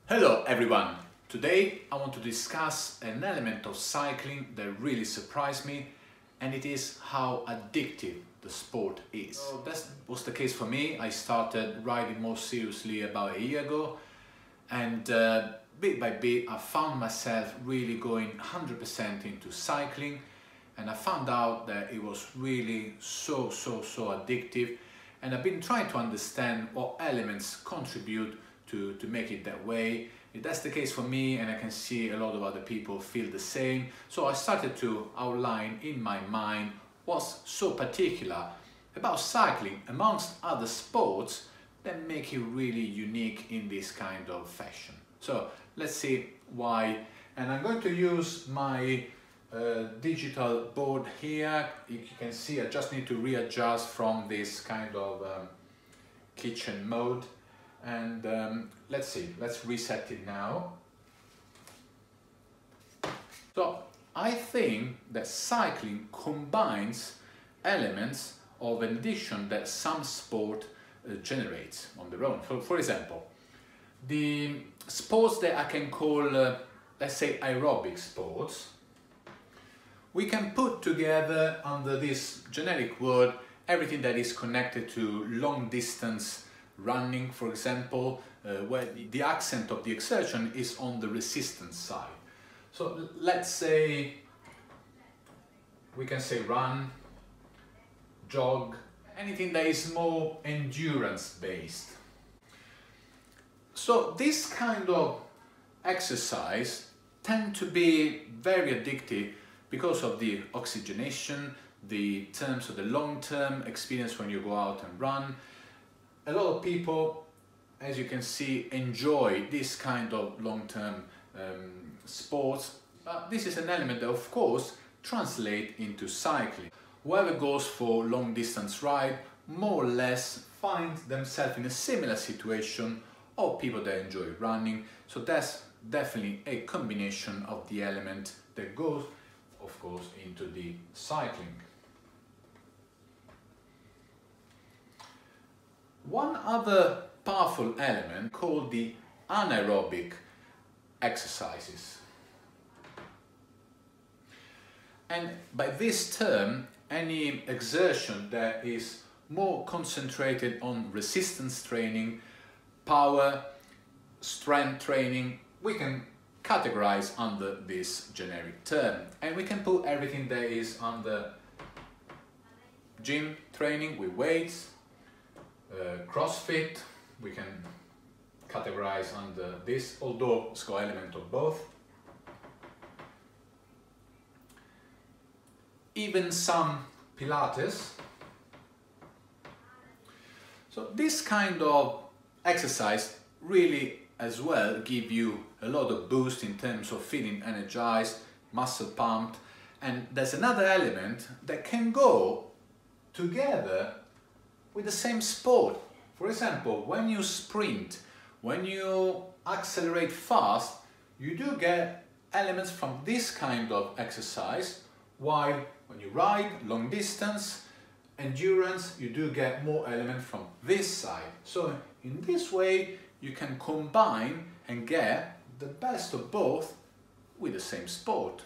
Hello everyone! Today I want to discuss an element of cycling that really surprised me, and it is how addictive the sport is. So that was the case for me. I started riding more seriously about a year ago, and bit by bit I found myself really going 100% into cycling, and I found out that it was really so addictive, and I've been trying to understand what elements contribute to make it that way. If that's the case for me, and I can see a lot of other people feel the same, so I started to outline in my mind what's so particular about cycling amongst other sports that make it really unique in this kind of fashion. So let's see why, and I'm going to use my digital board here. You can see I just need to readjust from this kind of kitchen mode. And let's see, let's reset it now. So I think that cycling combines elements of an addiction that some sport generates on their own. So for example, the sports that I can call, let's say, aerobic sports, we can put together under this generic word everything that is connected to long distance running, for example, where the accent of the exertion is on the resistance side. So let's say, we can say run, jog, anything that is more endurance based. So this kind of exercise tend to be very addictive because of the oxygenation, the terms of the long-term experience when you go out and run. A lot of people, as you can see, enjoy this kind of long-term sports, but this is an element that of course translates into cycling. Whoever goes for long-distance ride more or less finds themselves in a similar situation of people that enjoy running, so that's definitely a combination of the element that goes, of course, into the cycling. One other powerful element called the anaerobic exercises. And by this term, any exertion that is more concentrated on resistance training, power, strength training, we can categorize under this generic term. And we can put everything that is under gym training with weights, CrossFit, we can categorize under this, although it's got element of both. Even some Pilates. So this kind of exercise really as well give you a lot of boost in terms of feeling energized, muscle pumped, and there's another element that can go together with the same sport. For example, when you sprint, when you accelerate fast, you do get elements from this kind of exercise, while when you ride long distance, endurance, you do get more elements from this side. So in this way, you can combine and get the best of both with the same sport.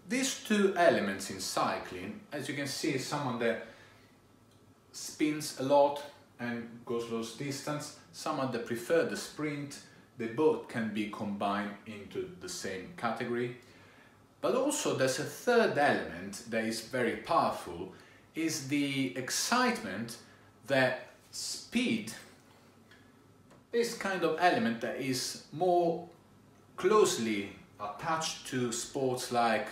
These two elements in cycling, as you can see, is someone that spins a lot and goes those distance, someone that prefer the sprint. They both can be combined into the same category. But also there's a third element that is very powerful, is the excitement that speed, this kind of element that is more closely attached to sports like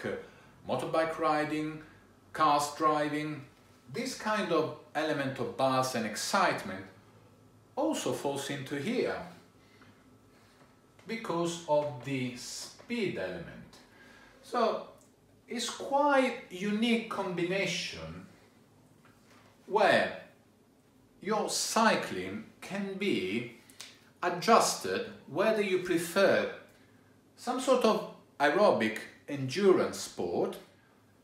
motorbike riding, cars driving. This kind of element of buzz and excitement also falls into here because of the speed element. So it's quite a unique combination where your cycling can be adjusted whether you prefer some sort of aerobic endurance sport,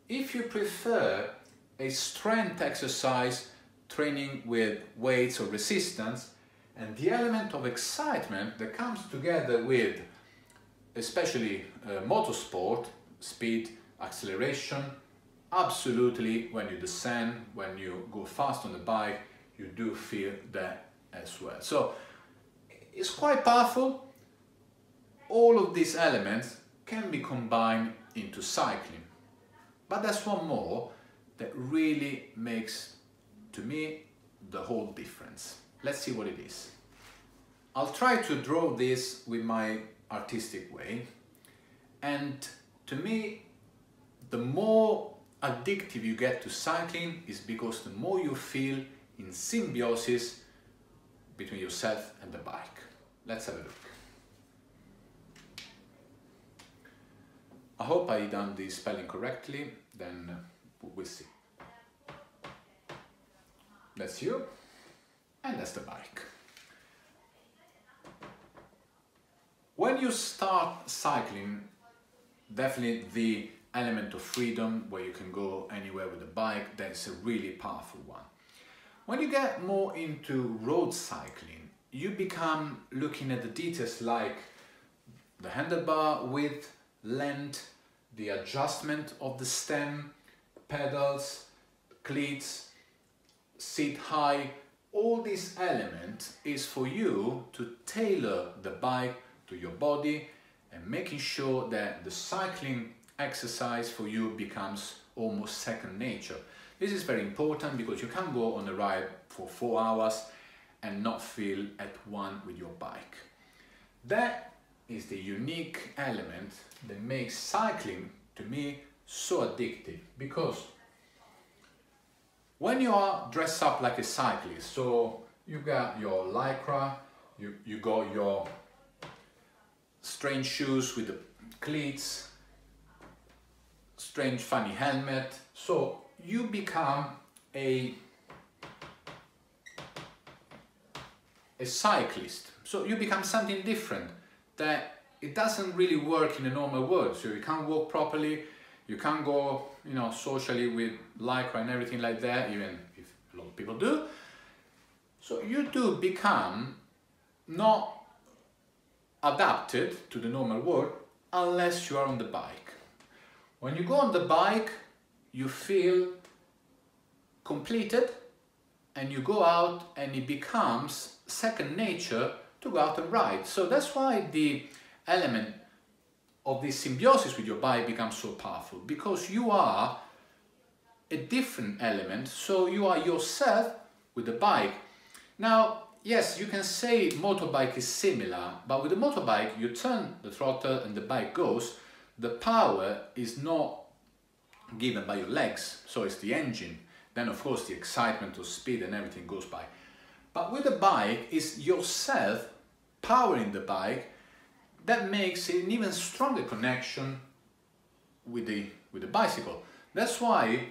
if you prefer a strength exercise training with weights or resistance, And the element of excitement that comes together with especially motorsport, speed, acceleration, absolutely when you descend, when you go fast on the bike, you do feel that as well. So it's quite powerful. All of these elements can be combined into cycling. But there's one more that really makes, to me, the whole difference. Let's see what it is. I'll try to draw this with my artistic way. And to me, the more addictive you get to cycling is because the more you feel in symbiosis between yourself and the bike. Let's have a look. I hope I done the spelling correctly, then we'll see. That's you, and that's the bike. When you start cycling, definitely the element of freedom, where you can go anywhere with a bike, that's a really powerful one. When you get more into road cycling, you become looking at the details like the handlebar width, length, the adjustment of the stem, pedals, cleats, seat height. All these elements is for you to tailor the bike to your body and making sure that the cycling exercise for you becomes almost second nature. This is very important because you can't go on a ride for 4 hours and not feel at one with your bike. That is the unique element that makes cycling, to me, so addictive, because when you are dressed up like a cyclist, so you got your lycra, you got your strange shoes with the cleats, strange funny helmet, so you become a cyclist. So you become something different that it doesn't really work in the normal world. So you can't walk properly, you can't go, you know, socially with lycra and everything like that, even if a lot of people do. So you do become not adapted to the normal world unless you are on the bike. When you go on the bike, you feel completed, and you go out and it becomes second nature to go out and ride. So that's why the element of this symbiosis with your bike becomes so powerful, because you are a different element, so you are yourself with the bike. Now, yes, you can say motorbike is similar, but with the motorbike you turn the throttle and the bike goes. The power is not given by your legs, so it's the engine. Then of course the excitement of speed and everything goes by. But with the bike, it's yourself powering the bike. That makes an even stronger connection with the bicycle. That's why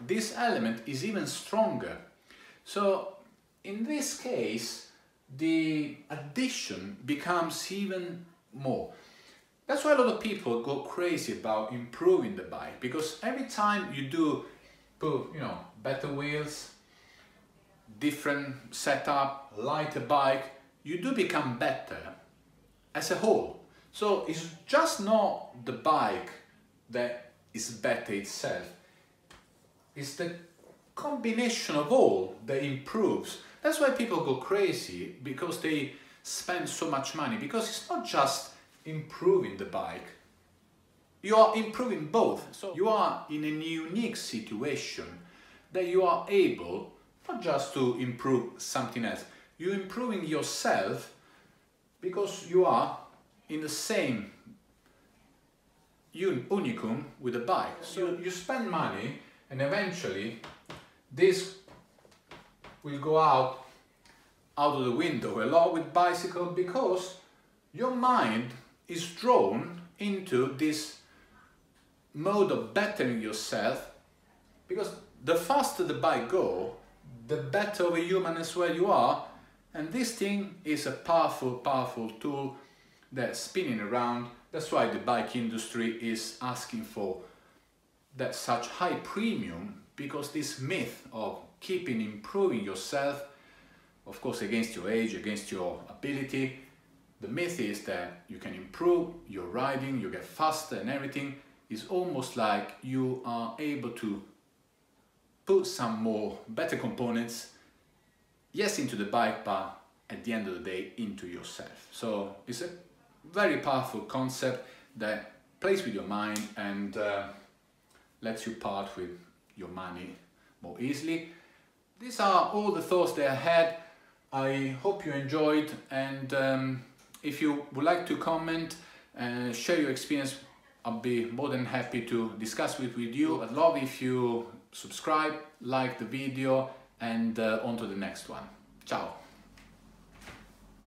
this element is even stronger. So in this case, the addition becomes even more. That's why a lot of people go crazy about improving the bike, because every time you do put, you know, better wheels, different setup, lighter bike, you do become better as a whole. So it's just not the bike that is better itself. It's the combination of all that improves. That's why people go crazy, because they spend so much money, because it's not just improving the bike, you are improving both. So you are in a unique situation that you are able not just to improve something else, you're improving yourself because you are in the same unicum with the bike. So you spend money and eventually this will go out of the window a lot with bicycle, because your mind is drawn into this mode of bettering yourself, because the faster the bike go, the better of a human as well you are. And this thing is a powerful tool that's spinning around. That's why the bike industry is asking for that such high premium, because this myth of keeping improving yourself, of course against your age, against your ability. The myth is that you can improve your riding, you get faster and everything. It's almost like you are able to put some more better components, yes, into the bike, but at the end of the day into yourself. So it's a very powerful concept that plays with your mind and lets you part with your money more easily. These are all the thoughts that I had. I hope you enjoyed, and if you would like to comment and share your experience, I'll be more than happy to discuss with you. I'd love if you subscribe, like the video, and on to the next one. Ciao!